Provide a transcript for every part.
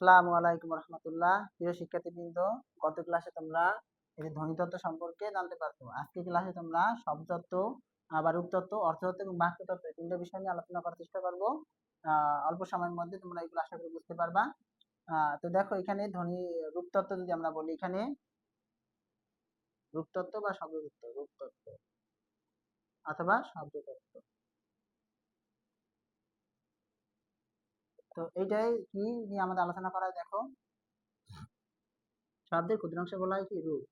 আসসালামু আলাইকুম রহমতুল্লাহ। প্রিয় শিক্ষার্থীবৃন্দ, গত ক্লাসে তোমরা এই যে ধ্বনিতত্ত্ব সম্পর্কে জানতে পারছো। আজকে ক্লাসে তোমরা শব্দতত্ত্ব, রূপতত্ত্ব, অর্থতত্ত্ব এবং বাক্যতত্ত্ব এই তিনটা বিষয় নিয়ে আলোচনা করার চেষ্টা করবো। অল্প সময়ের মধ্যে তোমরা এগুলো আশা করি বুঝতে পারবা। তো দেখো, এখানে রূপতত্ত্ব যদি আমরা বলি, এখানে রূপতত্ত্ব বা শব্দতত্ত্ব, রূপতত্ত্ব অথবা শব্দতত্ত্ব। তো এইটাই কি নিয়ে আমাদের আলোচনা করা হয়? দেখো, শব্দের ক্ষুদ্রাংশ বলা হয় কি? রূপ।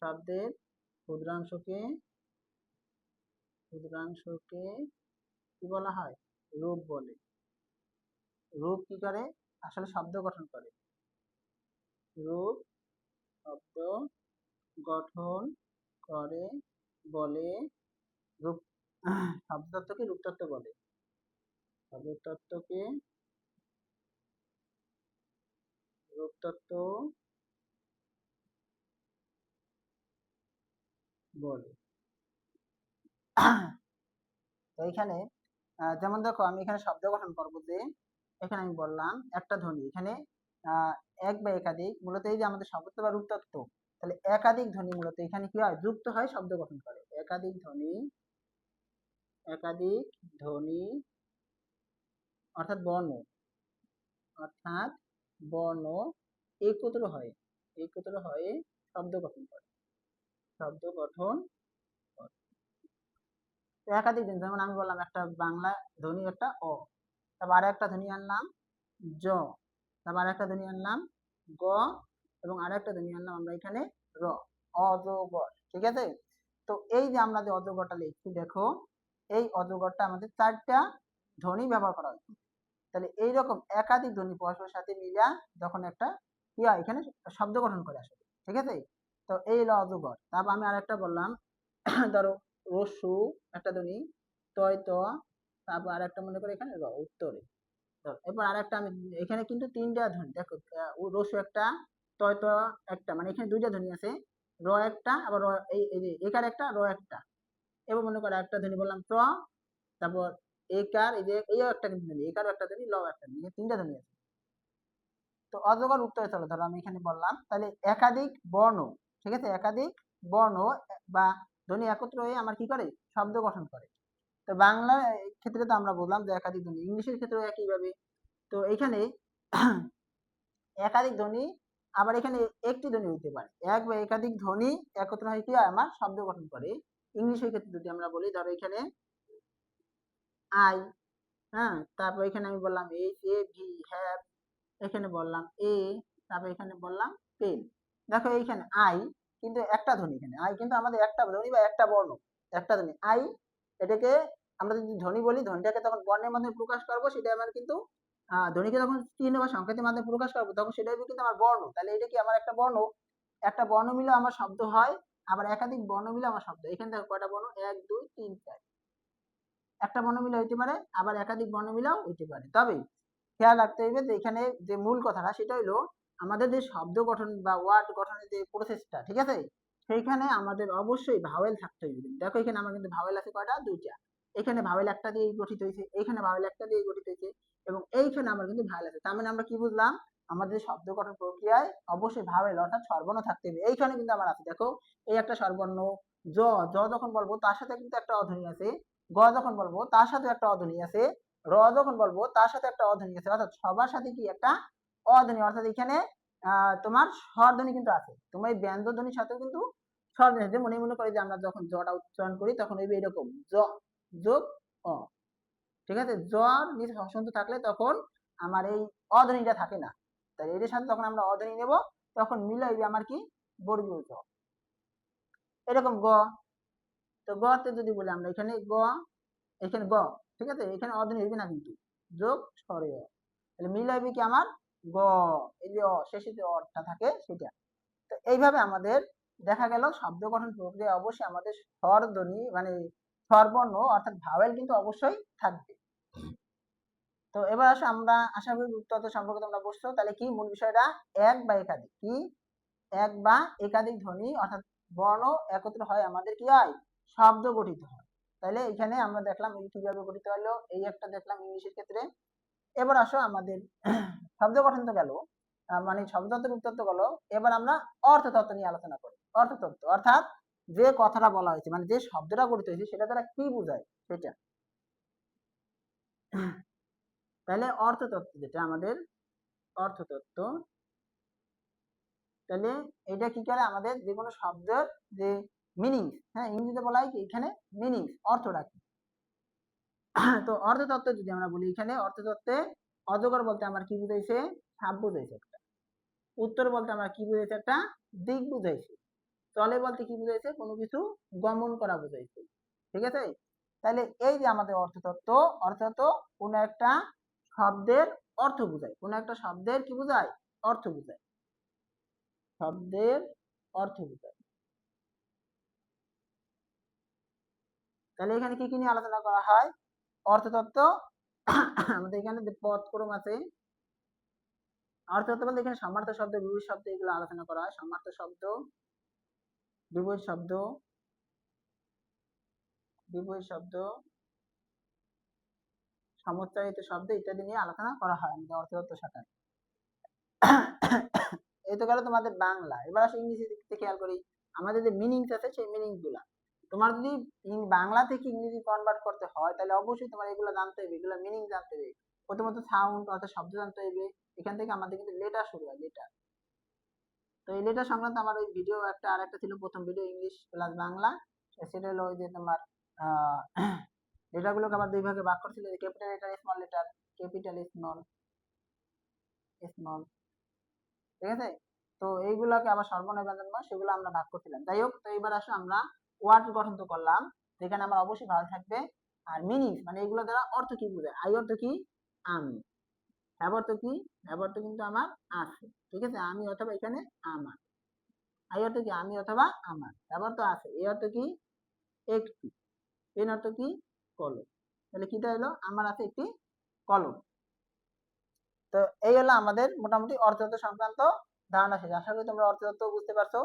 শব্দের ক্ষুদ্রাংশকে ক্ষুদ্রাংশকে কি বলা হয়? রূপ বলে। রূপ কি করে? আসলে শব্দ গঠন করে। রূপ শব্দ গঠন করে বলে। রূপ শব্দতত্ত্বকে রূপতত্ত্ব বলে। শব্দতত্ত্বকে রূপতত্ত্ব বলে। তো এখানে যেমন দেখো, আমি এখানে শব্দ গঠন করবো যে, এখানে আমি বললাম একটা ধ্বনি, এখানে এক বা একাধিক, মূলত এই যে আমাদের শব্দতত্ত্ব বা রূপতত্ত্ব, তাহলে একাধিক ধ্বনি মূলত এখানে কি হয়? যুক্ত হয়, শব্দ গঠন করে। একাধিক ধ্বনি অর্থাৎ বর্ণ অর্থাৎ বর্ণ একত্র হয়ে শব্দ গঠন করে। শব্দ গঠন করে। তো একাধিক ধ্বনি, যেমন আমি বললাম একটা বাংলা ধ্বনি, একটা অ, তারপর আর একটা ধ্বনি আনলাম জ, তারপর আর একটা ধ্বনি আনলাম গ, এবং আর একটা ধ্বনি আনলাম আমরা এখানে র, অজগর। ঠিক আছে? তো এই যে আমরা যে অজগরটা লিখছি, দেখো এই অজগরটা আমাদের চারটা ধ্বনি ব্যবহার করা হয়েছে। তাহলে এইরকম একাধিক ধ্বনি পরস্পরের সাথে মিলা যখন একটা কি হয়, এখানে শব্দ গঠন করে আসলে। ঠিক আছে? তো এই হলো অজগর। তারপর আমি আরেকটা বললাম, ধরো রস্যু একটা ধ্বনি, তয় ত, তারপর আরেকটা মনে করি এখানে র, উত্তরে। এরপর আরেকটা আমি এখানে কিন্তু তিনটা ধ্বনি দেখো, রস্যু একটা, তয় ত একটা, মানে এখানে দুইটা ধ্বনি আছে, র একটা, আবার এই যে একার একটা, র একটা। এবার মনে করো একটা ধ্বনি বললাম ত, তারপর একার, এই যে এই একটা কিন্তু ধ্বনি, একারও একটা ধ্বনি, ল একটা ধ্বনি, তিনটা ধ্বনি আছে। তো অজগর উত্তরে চলো, ধরো আমি এখানে বললাম, তাহলে একাধিক বর্ণ, ঠিক আছে, একাধিক বর্ণ বা ধ্বনি একত্র হয়ে আমার কি করে? শব্দ গঠন করে। তো বাংলা ক্ষেত্রে তো আমরা বললাম যে একাধিক ধ্বনি, ইংলিশের ক্ষেত্রেও একইভাবে। তো এখানে একাধিক ধ্বনি, আবার এখানে একটি ধ্বনি হইতে পারে, এক বা একাধিক ধ্বনি একত্র হয়ে কি হয়? আমার শব্দ গঠন করে। ইংলিশের ক্ষেত্রে যদি আমরা বলি, ধরো এখানে আই, হ্যাঁ, তারপর এখানে আমি বললাম এইচ এ ভি, হ্যাভ, এখানে বললাম এ, তারপর এখানে বললাম পেন। দেখো এইখানে আই কিন্তু একটা ধ্বনি, এখানে আই কিন্তু আমাদের একটা ধ্বনি বা একটা বর্ণ, একটা ধ্বনি আই। এটাকে আমরা যদি ধ্বনি বলি, ধ্বনিটাকে তখন বর্ণের মাধ্যমে প্রকাশ করবো, সেটা আমার কিন্তু ধ্বনিকে যখন চিহ্ন বা সংকেতের মাধ্যমে প্রকাশ করবো, তখন সেটাই কিন্তু আমার বর্ণ। তাহলে এটা কি আমার একটা বর্ণ? একটা বর্ণ মিলে আমার শব্দ হয়, আবার একাধিক বর্ণ মিলে আমার শব্দ। এখানে দেখো কয়টা বর্ণ, এক দুই তিন চার, একটা বর্ণ মিলে হইতে পারে, আবার একাধিক বর্ণ মিলেও হইতে পারে। তবে খেয়াল রাখতে হবে যে এখানে যে মূল কথাটা, সেটা হলো আমাদের যে শব্দ গঠন বা ওয়ার্ড গঠনের যে প্রসেসটা, ঠিক আছে, সেইখানে আমাদের অবশ্যই ভাওয়েল থাকতে হবে। দেখো এখানে আমার কিন্তু ভাওয়েল আছে কয়টা? দুইটা। এখানে ভাওয়েল একটা দিয়ে গঠিত হয়েছে, এখানে ভাওয়েল একটা দিয়ে গঠিত হয়েছে, এবং এইখানে আমার কিন্তু ভাওয়েল আছে। তার মানে আমরা কি বুঝলাম? আমাদের শব্দ গঠন প্রক্রিয়ায় অবশ্যই ভাওয়েল অর্থাৎ স্বরবর্ণ থাকতে হবে। এইখানে কিন্তু আমার আছে, দেখো এই একটা স্বরবর্ণ। জ, জ যখন বলবো তার সাথে কিন্তু একটা অধ্বনি আছে, গ যখন বলবো তার সাথে একটা অধ্বনি আছে, র যখন বলবো তার সাথে একটা অধ্বনি আছে, অর্থাৎ সবার সাথে কি একটা অধ্বনি, অর্থাৎ এখানে তোমার স্বরধ্বনি কিন্তু আছে। তোমার এই ব্যঞ্জন ধ্বনির সাথেও কিন্তু স্বরধ্বনি আছে। মনে মনে করে যে আমরা যখন জটা উচ্চারণ করি, তখন হইবে এরকম জ যোগ অ, ঠিক আছে? জ্বর নিচে হসন্ত থাকলে তখন আমার এই অধ্বনিটা থাকে না, তাই এর সাথে তখন আমরা অধ্বনি নেব, তখন মিলাইবে আমার কি? বর্গীয় জ। এরকম গ, তো গ তে যদি বলি আমরা এখানে গ, এখানে গ, ঠিক আছে, এখানে অধ্বনি হইবে না কিন্তু, যোগ স্বরে অ, তাহলে মিলাইবে কি আমার? গ, এই যে অ শেষে যে অটা থাকে সেটা। তো এইভাবে আমাদের দেখা গেল শব্দ গঠন প্রক্রিয়া অবশ্যই আমাদের স্বরধ্বনি মানে স্বরবর্ণ অর্থাৎ ভাওয়েল কিন্তু অবশ্যই থাকবে। তো এবার আসো, আমরা আশা করি রূপতত্ত্ব সম্পর্কে তোমরা বুঝছো। তাহলে কি মূল বিষয়টা? এক বা একাধিক কি? এক বা একাধিক ধ্বনি অর্থাৎ বর্ণ একত্র হয় আমাদের কি হয়? শব্দ গঠিত হয়। তাহলে এখানে আমরা দেখলাম এই কিভাবে গঠিত হলো, এই একটা দেখলাম ইংলিশের ক্ষেত্রে। এবার আসো আমাদের শব্দ গঠন তো গেল, মানে শব্দতত্ত্বের উত্তর তো গেল। এবার আমরা অর্থতত্ত্ব নিয়ে আলোচনা করি। অর্থতত্ত্ব অর্থাৎ যে কথাটা বলা হয়েছে, মানে যে শব্দটা গঠিত হয়েছে সেটা দ্বারা কি বোঝায় সেটা। তাহলে অর্থতত্ত্ব যেটা আমাদের অর্থতত্ত্ব, তাহলে এটা কি করে আমাদের যে কোনো শব্দের যে মিনিং, হ্যাঁ ইংরেজিতে বলা হয় কি এখানে মিনিং, অর্থটা কি। তো অর্থতত্ত্ব যদি আমরা বলি, এখানে অর্থতত্ত্বে অজগর বলতে আমার কি বুঝাইছে, সাপ বুঝাইছে একটা। উত্তর বলতে আমরা কি বুঝাইছে, একটা দিক বুঝাইছে। চলে বলতে কি বুঝাইছে, কোনো কিছু গমন করা বুঝাইছে। ঠিক আছে, তাহলে এই যে আমাদের অর্থতত্ত্ব, অর্থতত্ত্ব কোন একটা শব্দের অর্থ বুঝায়, কোন একটা শব্দের কি বুঝায়, অর্থ বুঝায়, শব্দের অর্থ বুঝায়। তাহলে এখানে কি কি নিয়ে আলোচনা করা হয়, অর্থতত্ত্ব আমাদের এখানে যে পদক্রম আছে, অর্থতত্ত্ব বলতে এখানে সমার্থক শব্দ, বিপরীত শব্দ এগুলো আলোচনা করা হয়। সমার্থক শব্দ, বিপরীত শব্দ, বিপরীত শব্দ, সমচ্চারিত শব্দ ইত্যাদি নিয়ে আলোচনা করা হয় আমাদের অর্থতত্ত্ব শাখায়। এই তো গেল তোমাদের বাংলা। এবার আসো ইংরেজি দিকে খেয়াল করি। আমাদের যে মিনিংস আছে সেই মিনিংস গুলা তোমার যদি বাংলা থেকে ইংরেজি কনভার্ট করতে হয়, তাহলে অবশ্যই তোমার এগুলো জানতে হবে, এগুলো মিনিং জানতে হবে। প্রথমত সাউন্ড অর্থাৎ শব্দ জানতে হবে। এখান থেকে আমাদের কিন্তু লেটার শুরু হয়, লেটার। তো এই লেটার সংক্রান্ত আমার ওই ভিডিও একটা আর একটা ছিল, প্রথম ভিডিও ইংলিশ প্লাস বাংলা। সেটা হলো ওই যে তোমার লেটার গুলোকে আবার দুই ভাগে ভাগ করছিল, capital letter, small letter, capital small, small. ঠিক আছে, তো এইগুলাকে আবার সর্বনয় ব্যঞ্জনময় সেগুলো আমরা ভাগ করছিলাম। যাই হোক, তো এবার আসো আমরা ওয়ার্ড গঠন তো করলাম, যেখানে আমার অবশ্যই ভালো থাকবে। আর মিনিং মানে এগুলো দ্বারা অর্থ কি বোঝায়, আই অর্থ কি আমি, হ্যাভ অর্থ কি, হ্যাভ অর্থ কিন্তু আমার আছে। ঠিক আছে, আমি অথবা এখানে আমার, আই অর্থ কি আমি অথবা আমার, হ্যাভ অর্থ আছে, এ অর্থ কি একটি, পেন অর্থ কি কলম। তাহলে কিটা হলো, আমার আছে একটি কলম। তো এই হলো আমাদের মোটামুটি অর্থতত্ত্ব সংক্রান্ত ধারণা শেষ। আশা করি তোমরা অর্থতত্ত্ব বুঝতে পারছো।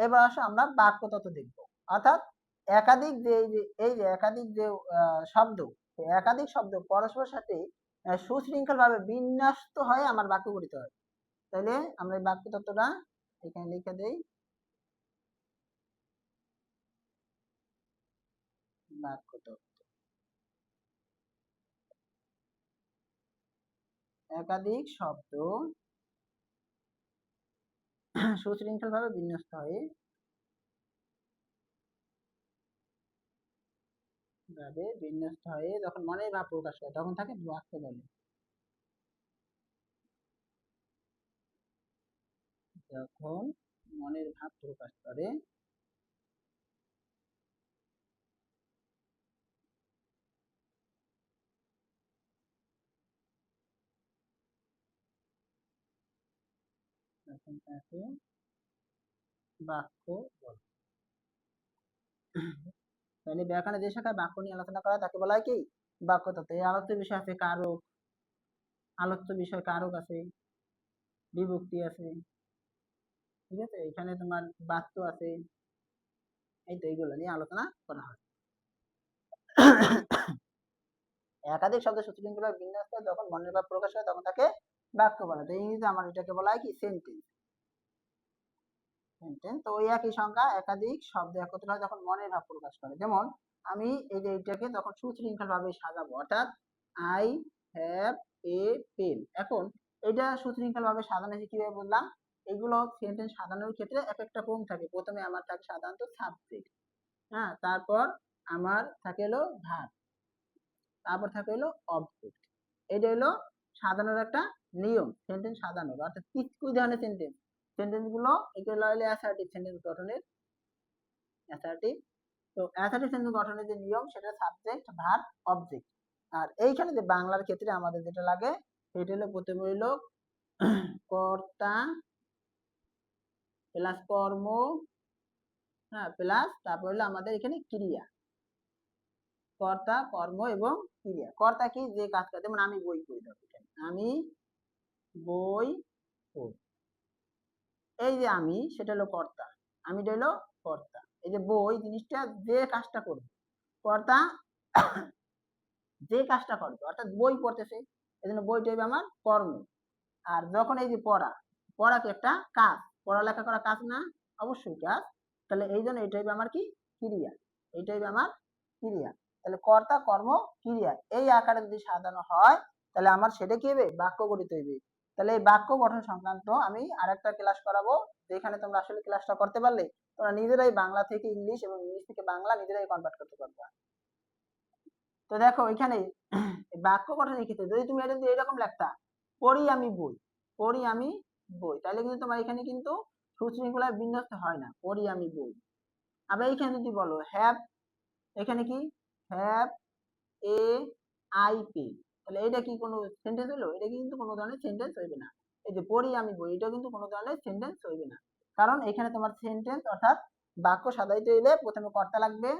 এবার আসো আমরা বাক্য তত্ত্ব দেখবো। অর্থাৎ একাধিক যে এই যে একাধিক যে শব্দ, একাধিক শব্দ পরস্পরের সাথে সুশৃঙ্খল ভাবে বিন্যস্ত হয়ে আমার বাক্য গঠিত হয়। তাহলে আমরা এই বাক্য তত্ত্বটা এখানে লিখে দেই। বাক্য তত্ত্ব, একাধিক শব্দ সুশৃঙ্খল ভাবে বিন্যস্ত হয়ে যখন মনের ভাব প্রকাশ করে তখন তাকে বাক্য বলে। যখন মনের ভাব প্রকাশ করে তখন তাকে বাক্য বলে। তাহলে ব্যাকরণে যে শাখায় বাক্য নিয়ে আলোচনা করা তাকে বলা হয় কি বাক্য তত্ত্ব। এই আলোচ্য বিষয় আছে কারক, আলোচ্য বিষয় কারক আছে, বিভক্তি আছে, ঠিক আছে, এখানে তোমার বাক্য আছে। এই তো এইগুলো নিয়ে আলোচনা করা হয়। একাধিক শব্দ সুশৃঙ্খলভাবে বিন্যস্ত যখন মনের ভাব প্রকাশ হয় তখন তাকে বাক্য বলা হয়। ইংরেজিতে আমার এটাকে বলা হয় কি সেন্টেন্স। সেন্টেন্স তো ওই একই সংখ্যা একাধিক শব্দ একত্র হয় যখন মনের ভাব প্রকাশ করে। যেমন আমি এই যে এইটাকে তখন সুশৃঙ্খল ভাবে সাজাবো, অর্থাৎ আই হ্যাভ এ পেন। এখন এটা সুশৃঙ্খল ভাবে সাজানো হয়েছে কিভাবে বললাম, এগুলো সেন্টেন্স সাজানোর ক্ষেত্রে এক একটা ক্রম থাকে। প্রথমে আমার থাকে সাধারণত সাবজেক্ট, হ্যাঁ, তারপর আমার থাকে হলো ভার্ব, তারপর থাকে হলো অবজেক্ট। এটা হলো সাজানোর একটা নিয়ম, সেন্টেন্স সাজানোর। অর্থাৎ কিছু ধরনের সেন্টেন্স, সেন্টেন্স গুলো এগুলো হলো অ্যাসার্টিভ সেন্টেন্স গঠনের, অ্যাসার্টিভ। তো অ্যাসার্টিভ সেন্টেন্স গঠনের যে নিয়ম সেটা সাবজেক্ট ভার্ব অবজেক্ট। আর এইখানে যে বাংলার ক্ষেত্রে আমাদের যেটা লাগে সেটা হলো প্রথমে হইলো কর্তা প্লাস কর্ম, হ্যাঁ প্লাস তারপর হলো আমাদের এখানে ক্রিয়া, কর্তা কর্ম এবং ক্রিয়া। কর্তা কি যে কাজ করে, যেমন আমি বই পড়ি, ধরো আমি বই পড়ি, এই যে আমি সেটা হলো কর্তা, আমিটা হলো কর্তা। এই যে বই জিনিসটা যে কাজটা করবে, কর্তা যে কাজটা করবে অর্থাৎ বই পড়তেছে, এই জন্য বইটা হইবে আমার কর্ম। আর যখন এই যে পড়া, পড়া কি একটা কাজ, পড়ালেখা করা কাজ না? অবশ্যই কাজ। তাহলে এই জন্য এটাই আমার কি ক্রিয়া, এটাই আমার ক্রিয়া। তাহলে কর্তা কর্ম ক্রিয়া এই আকারে যদি সাজানো হয় তাহলে আমার সেটা কি হবে, বাক্য গঠিত হইবে। তাহলে এই বাক্য গঠন সংক্রান্ত আমি আরেকটা ক্লাস করাবো, যেখানে তোমরা আসলে ক্লাসটা করতে পারলে তোমরা নিজেরাই বাংলা থেকে ইংলিশ এবং ইংলিশ থেকে বাংলা নিজেরাই কনভার্ট করতে পারবে। তো দেখো এখানে বাক্য গঠনের ক্ষেত্রে যদি তুমি এটা যদি এরকম লেখতা, পড়ি আমি বই, পড়ি আমি বই, তাহলে কিন্তু তোমার এখানে কিন্তু সুশৃঙ্খলায় বিন্যস্ত হয় না, পড়ি আমি বই। আবার এখানে যদি বলো হ্যাভ, এখানে কি হ্যাভ এ আই পেন, তাহলে এটা কি কোনো সেন্টেন্স হলো? এটা কিন্তু কোনো ধরনের সেন্টেন্স হইবে না। এই যে পড়ি আমি বই, এটা কিন্তু কোনো ধরনের সেন্টেন্স হইবে না, কারণ এখানে তোমার সেন্টেন্স অর্থাৎ বাক্য সাজাইতে হইলে প্রথমে কর্তা লাগবে,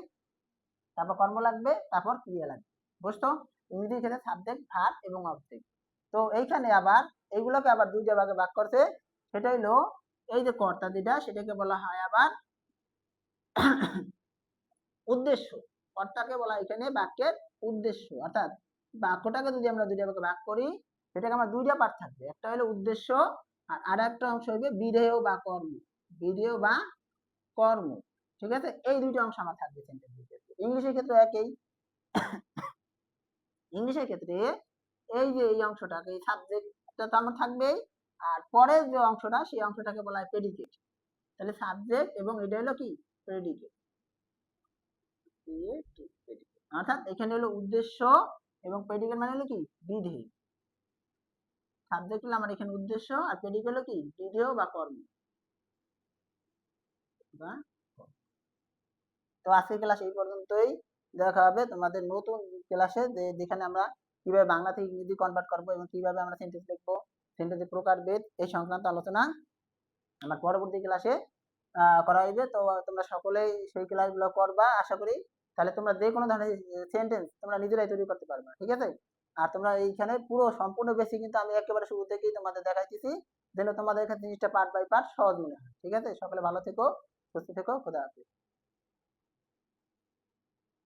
তারপর কর্ম লাগবে, তারপর ক্রিয়া লাগবে। বুঝতো? ইংরেজির ক্ষেত্রে সাবজেক্ট, ভার্ব এবং অবজেক্ট। তো এইখানে আবার এইগুলোকে আবার দুইটা ভাগে ভাগ করছে, সেটা হলো এই যে কর্তা যেটা, সেটাকে বলা হয় আবার উদ্দেশ্য। কর্তাকে বলা হয় এখানে বাক্যের উদ্দেশ্য, অর্থাৎ বাক্যটাকে যদি আমরা দুইটা ভাগে ভাগ করি, সেটাকে আমার দুইটা পার্ট থাকবে, একটা হলো উদ্দেশ্য আর আরেকটা অংশ হবে বিধেয় বা কর্ম, বিধেয় বা কর্ম। ঠিক আছে, এই দুইটা অংশ আমার থাকবে সেন্টেন্সের ক্ষেত্রে। ইংলিশের ক্ষেত্রে একই, ইংলিশের ক্ষেত্রে এই যে এই অংশটাকে, এই সাবজেক্টটা তো আমার থাকবেই, আর পরের যে অংশটা সেই অংশটাকে বলা হয় প্রেডিকেট। তাহলে সাবজেক্ট এবং এটা হলো কি প্রেডিকেট, অর্থাৎ এখানে হলো উদ্দেশ্য এবং প্রেডিকেট মানে হলো কি বিধেয়। সাবজেক্ট হলো আমার এখানে উদ্দেশ্য আর প্রেডিকেট হলো কি বিধেয় বা কর্ম বা কর্ম। তো আজকের ক্লাস এই পর্যন্তই, দেখা হবে তোমাদের নতুন ক্লাসে, যেখানে আমরা কিভাবে বাংলা থেকে ইংরেজি কনভার্ট করবো এবং কিভাবে আমরা সেন্টেন্স লিখবো, সেন্টেন্সের প্রকারভেদ এই সংক্রান্ত আলোচনা আমার পরবর্তী ক্লাসে করা হইবে। তো তোমরা সকলেই সেই ক্লাসগুলো করবা আশা করি, তাহলে তোমরা যে কোনো ধরনের সেন্টেন্স তোমরা নিজেরাই তৈরি করতে পারবা। ঠিক আছে, আর তোমরা এইখানে পুরো সম্পূর্ণ বেসিক কিন্তু আমি একেবারে শুরু থেকেই তোমাদের দেখাইতেছি, যেন তোমাদের কাছে জিনিসটা পার্ট বাই পার্ট সহজ মনে হয়। ঠিক আছে, সকলে ভালো থেকো, সুস্থ থেকো, খোদা হাফেজ।